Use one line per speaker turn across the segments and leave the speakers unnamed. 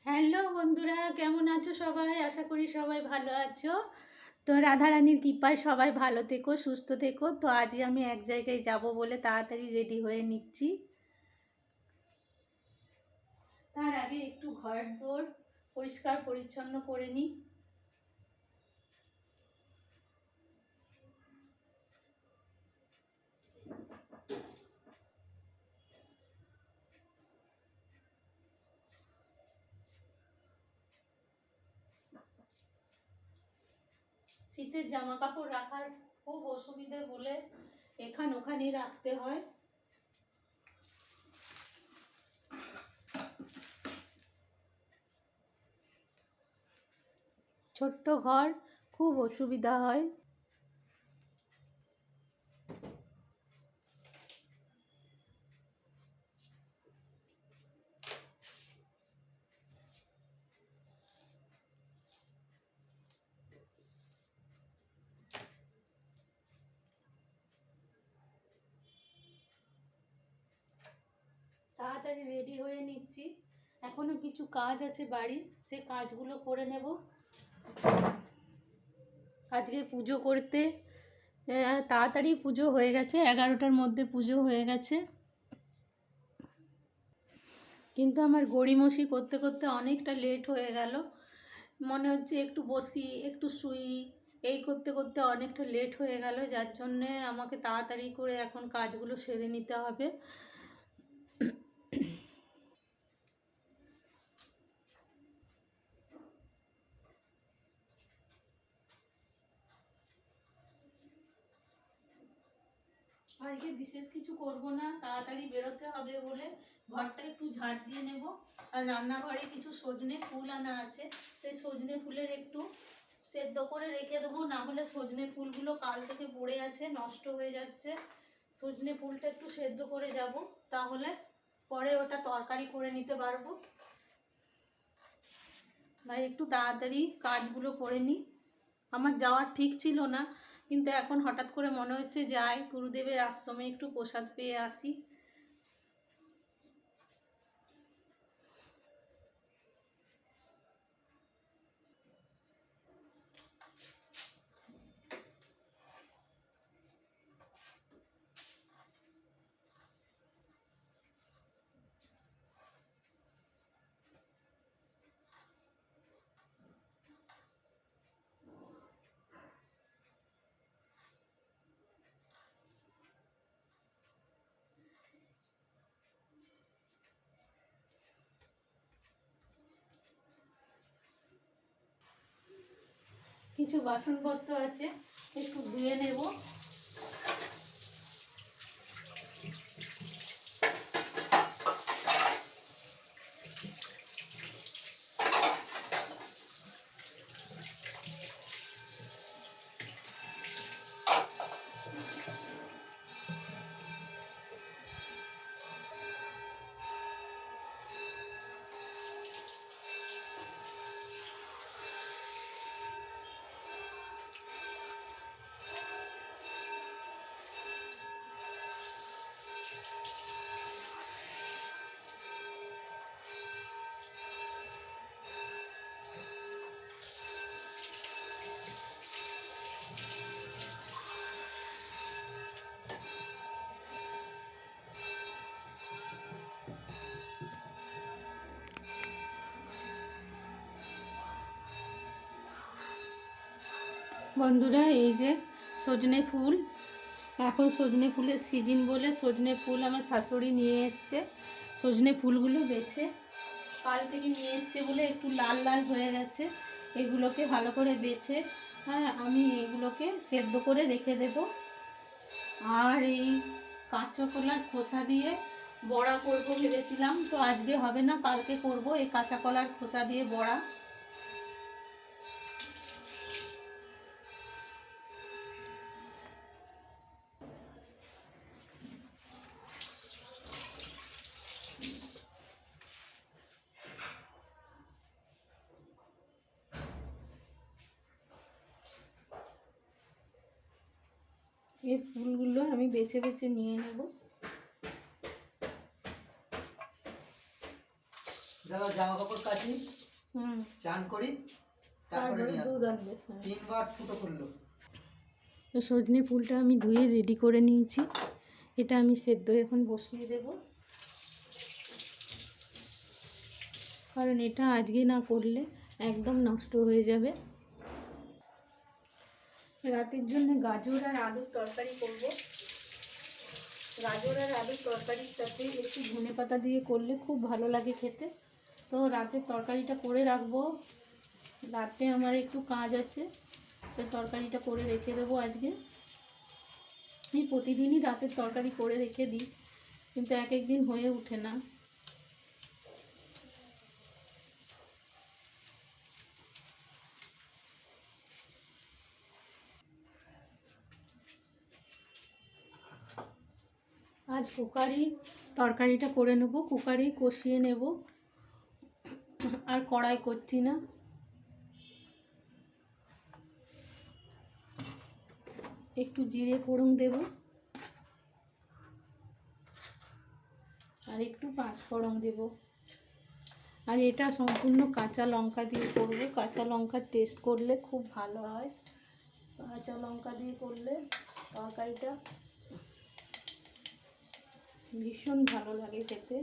Hello বন্ধুরা, কেমন আছো সবাই? আশা করি সবাই ভালো আছো। তো রাধারানীর কৃপায় সবাই ভালো থেকো, সুস্থ থেকো। তো আজকে আমি এক জায়গায় যাব বলে তাড়াতাড়ি রেডি হয়ে নিচ্ছি। তার আগে একটু ঘর দোর পরিষ্কার পরিচ্ছন্ন করে নিই। শীতের জামা কাপড় রাখার খুব অসুবিধে বলে এখান ওখানেই রাখতে হয়। ছোট্ট ঘর, খুব অসুবিধা হয়। তাড়াতাড়ি রেডি হয়ে নিচ্ছি। এখনো কিছু কাজ আছে বাড়ির, সে কাজগুলো করে নেব। আজকে পুজো করতে তাড়াতাড়ি পুজো হয়ে গেছে, 11টার মধ্যে পুজো হয়ে গেছে। কিন্তু আমার গড়িমসি করতে করতে অনেকটা লেট হয়ে গেল। মনে হচ্ছে একটু বসি, একটু শুই, এই করতে করতে অনেকটা লেট হয়ে গেল, যার জন্যে আমাকে তাড়াতাড়ি করে এখন কাজগুলো সেরে নিতে হবে। আজকে বিশেষ কিছু করব না, তাড়াতাড়ি বেরোতে হবে বলে ঘরটা একটু ঝাড় দিয়ে নেব। আর রান্নাঘরে কিছু সজনে ফুল আনা আছে, সেই সজনে ফুলের একটু সেদ্ধ করে রেখে দেবো, না হলে সজনে ফুলগুলো কাল থেকে পড়ে আছে, নষ্ট হয়ে যাচ্ছে। সজনে ফুলটা একটু সেদ্ধ করে যাব, তাহলে পরে ওটা তরকারি করে নিতে পারবো। ভাই একটু তাড়াতাড়ি কাজগুলো করে নিই। আমার যাওয়ার ঠিক ছিল না, কিন্তু এখন হঠাৎ করে মনে হচ্ছে যাই, গুরুদেবের আশ্রমে একটু প্রসাদ পেয়ে আসি। কিছু বাসনপত্র আছে, একটু ধুয়ে নেব। বন্ধুরা, এই যে সজনে ফুল, এখন সজনে ফুলের সিজন বলে সজনে ফুল আমার শাশুড়ি নিয়ে এসছে। সজনে ফুলগুলো বেছে কাল থেকে নিয়ে এসছে বলে একটু লাল লাল হয়ে গেছে। এগুলোকে ভালো করে বেছে, হ্যাঁ, আমি এগুলোকে সেদ্ধ করে রেখে দেব। আর এই কাঁচা কলার খোসা দিয়ে বড়া করব ভেবেছিলাম, তো আজকে হবে না, কালকে করব এই কাঁচা কলার খোসা দিয়ে বড়া। এই ফুলগুলো আমি বেছে বেছে নিয়ে নেব।
দেখো জামা কাপড় কাচি, চান করি, তারপরে নিয়ে আসবো। 3বার ফুটো করলো।
তো সজনে ফুলটা আমি ধুয়ে রেডি করে নিয়েছি, এটা আমি সেদ্ধ এখন বসিয়ে দেব, কারণ এটা আজকে না করলে একদম নষ্ট হয়ে যাবে। রাতের জন্য গাজর আর আলুর তরকারি করব। গাজর আর আলুর তরকারির সাথে একটু ধনেপাতা দিয়ে করলে খুব ভালো লাগে খেতে। তো রাতের তরকারিটা করে রাখবো, রাতে আমার একটু কাজ আছে, তো তরকারিটা করে রেখে দেবো আজকে। আমি প্রতিদিনই রাতের তরকারি করে রেখে দিই, কিন্তু এক এক দিন হয়ে ওঠে না। আজ কুকারি তরকারিটা করে নেব, কুকারি কষিয়ে নেব, আর কড়াই করছি না। একটু জিরে ফোড়ন দেব আর একটু পাঁচ ফোড়ন দেব, আর এটা সম্পূর্ণ কাঁচা লঙ্কা দিয়ে করব। কাঁচা লঙ্কার টেস্ট করলে খুব ভালো হয়, কাঁচা লঙ্কা দিয়ে করলে তরকারিটা ভীষণ ভালো লাগে খেতে।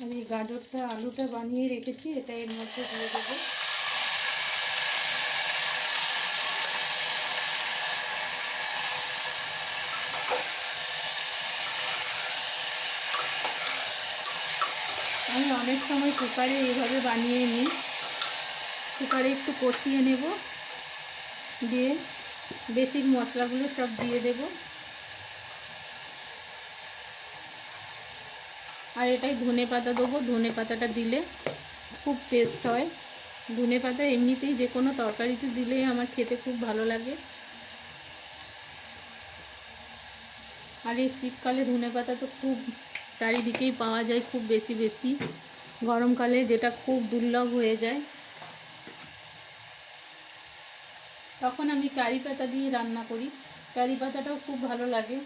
আর এই গাজরটা আলুটা বানিয়ে রেখেছি, এটা এর মধ্যে দিয়ে দেবো। আমি অনেক সময় কুকারে এইভাবে বানিয়ে নিই, কুকারে একটু কষিয়ে নেব, দিয়ে বেসিক মশলাগুলো সব দিয়ে দেব। আর এটাই ধনে পাতা দেবো, ধনে পাতাটা দিলে খুব টেস্ট হয়। ধনে পাতা এমনিতেই যে কোনো তরকারিতে দিলেই আমার খেতে খুব ভালো লাগে। আর এই শীতকালে ধনে পাতা তো খুব চারিদিকেই পাওয়া যায়, খুব বেশি বেশি। গরমকালে যেটা খুব দুর্লভ হয়ে যায়, তখন আমি কারি পাতা দিয়ে রান্না করি, কারি পাতাটাও খুব ভালো লাগে।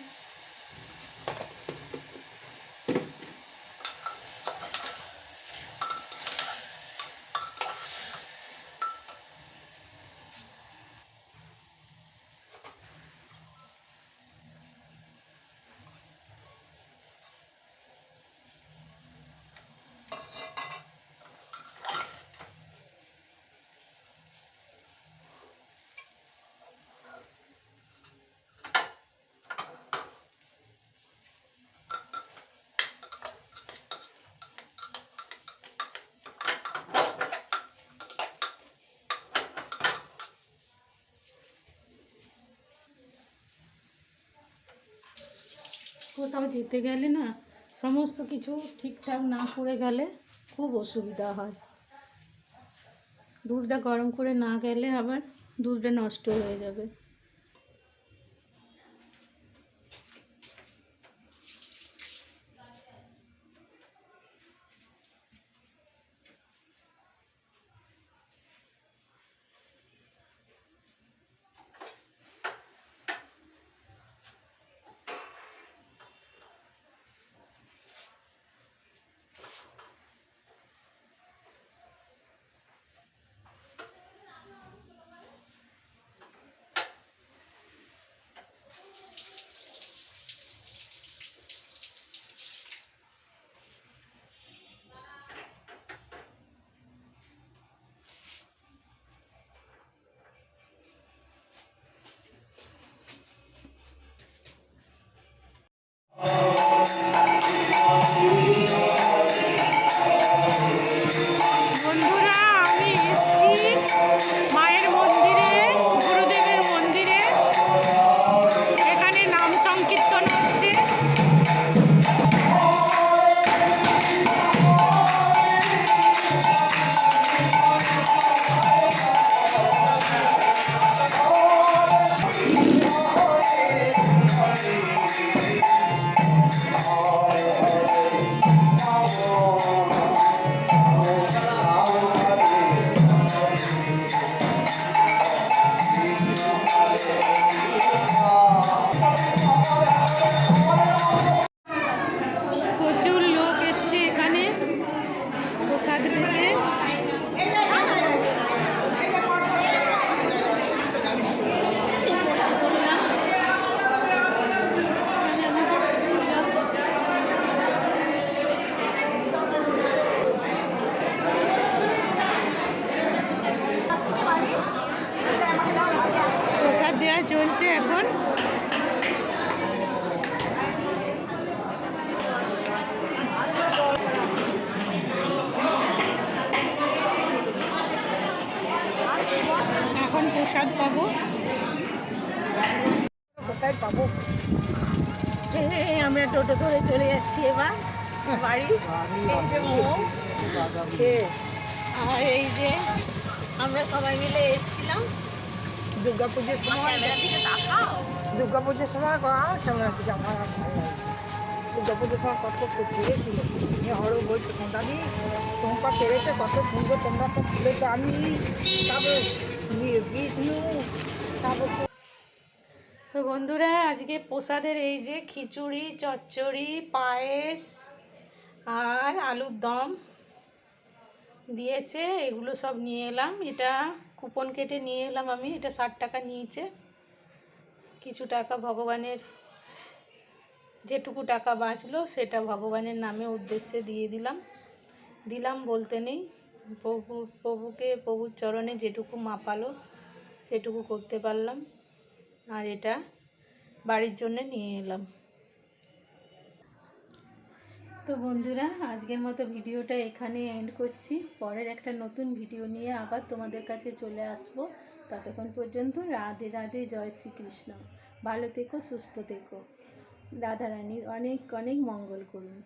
কোথাও যেতে গেলে না, সমস্ত কিছু ঠিকঠাক না করে গেলে খুব অসুবিধা হয়। দুধটা গরম করে না গেলে আবার দুধটা নষ্ট হয়ে যাবে। বন্ধুরা, আমি এসেছি মায়ের মন্দিরে, গুরুদেবের মন্দিরে। এখানে নাম সংকীর্তন হচ্ছে। চলছে এখন। এখন প্রসাদ পাবো।
কোথায় পাবো?
আমরা টোটো ধরে চলে যাচ্ছি এবার বাড়ি। এই যে মৌ, আর এই যে আমরা সবাই মিলে এসেছিলাম
দুর্গাপুজোর সময়, দুর্গাপুজোর সময় ক্যামেরা থেকে আমার আর ভালো লাগে। দুর্গাপুজোর সময় কত ছেড়েছিল, হরও বলছে দাদি তোমাকে ছেড়েছে কত সুন্দর, তোমরা তো ফুলেছো। আমি তারপরে বিষ্ণু, তারপর
তো বন্ধুরা, আজকে প্রসাদের এই যে খিচুড়ি, চচ্চড়ি, পায়েস আর আলুর দম দিয়েছে, এগুলো সব নিয়ে এলাম। এটা কুপন কেটে নিয়ে এলাম আমি, এটা 60 টাকা নিয়েছে। কিছু টাকা ভগবানের, যেটুকু টাকা বাঁচলো সেটা ভগবানের নামে উদ্দেশ্যে দিয়ে দিলাম বলতে নেই, প্রভুর চরণে যেটুকু মাপালো সেটুকু করতে পারলাম। আর এটা বাড়ির জন্য নিয়ে এলাম। তো বন্ধুরা, আজকের মতো ভিডিওটা এখানে এন্ড করছি। পরের একটা নতুন ভিডিও নিয়ে আবার তোমাদের কাছে চলে আসব। ততক্ষণ পর্যন্ত রাধে রাধে, জয় শ্রীকৃষ্ণ। ভালো থেকো, সুস্থ থেকো। রাধারানীর অনেক অনেক মঙ্গল করুন।